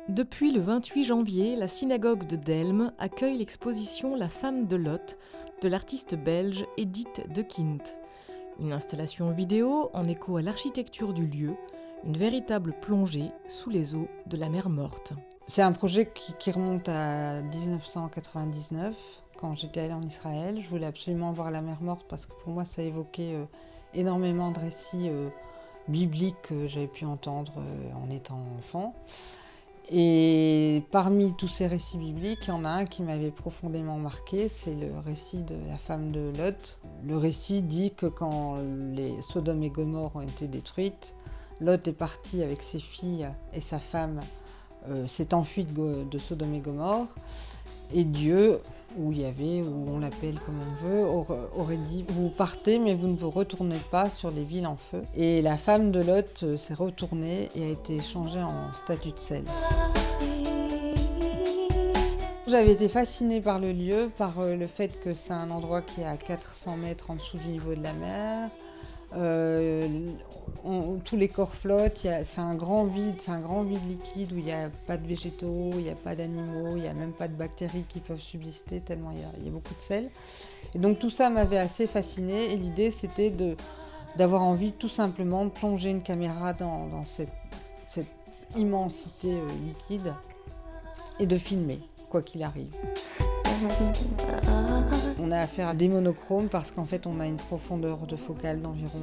Depuis le 28 janvier, la synagogue de Delme accueille l'exposition La femme de Lot de l'artiste belge Edith de Kint. Une installation vidéo en écho à l'architecture du lieu, une véritable plongée sous les eaux de la mer Morte. C'est un projet qui remonte à 1999, quand j'étais allée en Israël. Je voulais absolument voir la mer Morte parce que pour moi ça évoquait énormément de récits bibliques que j'avais pu entendre en étant enfant. Et parmi tous ces récits bibliques, il y en a un qui m'avait profondément marqué, c'est le récit de la femme de Lot. Le récit dit que quand les Sodome et Gomorrhe ont été détruites, Lot est parti avec ses filles et sa femme s'est enfui de Sodome et Gomorrhe. Et Dieu, ou Yahvé, ou on l'appelle comme on veut, aurait dit « Vous partez, mais vous ne vous retournez pas sur les villes en feu ». Et la femme de Lot s'est retournée et a été changée en statue de sel. J'avais été fascinée par le lieu, par le fait que c'est un endroit qui est à 400 mètres en dessous du niveau de la mer. Tous les corps flottent, c'est un grand vide liquide où il n'y a pas de végétaux, il n'y a pas d'animaux, il n'y a même pas de bactéries qui peuvent subsister tellement il y a beaucoup de sel. Et donc tout ça m'avait assez fascinée et l'idée c'était d'avoir envie tout simplement de plonger une caméra dans cette immensité liquide et de filmer, quoi qu'il arrive. On a affaire à des monochromes parce qu'en fait on a une profondeur de focale d'environ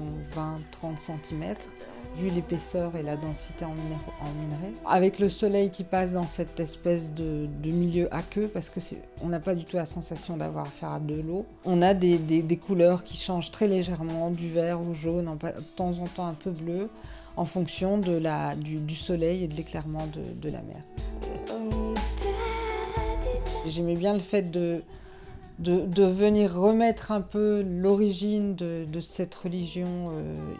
20-30 cm, vu l'épaisseur et la densité en minerai. Avec le soleil qui passe dans cette espèce de milieu aqueux, parce qu'on n'a pas du tout la sensation d'avoir affaire à de l'eau. On a des couleurs qui changent très légèrement, du vert au jaune, de temps en temps un peu bleu, en fonction du soleil et de l'éclairement de la mer. J'aimais bien le fait de venir remettre un peu l'origine de cette religion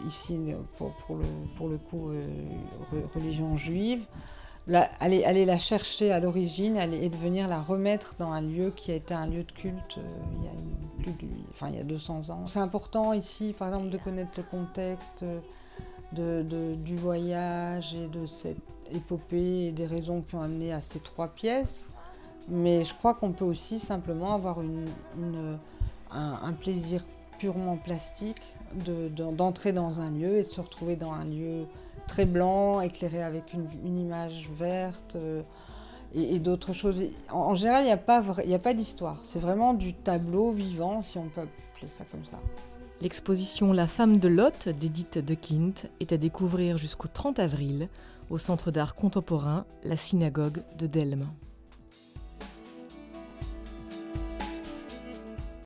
ici, pour le coup, religion juive. Aller la chercher à l'origine et de venir la remettre dans un lieu qui a été un lieu de culte il y a 200 ans. C'est important ici, par exemple, de connaître le contexte du voyage et de cette épopée et des raisons qui ont amené à ces 3 pièces. Mais je crois qu'on peut aussi simplement avoir un plaisir purement plastique d'entrer dans un lieu et de se retrouver dans un lieu très blanc, éclairé avec une image verte et d'autres choses. En général, il n'y a pas d'histoire. C'est vraiment du tableau vivant, si on peut appeler ça comme ça. L'exposition La femme de Lot d'Edith de Kint est à découvrir jusqu'au 30 avril au Centre d'art contemporain, la synagogue de Delme.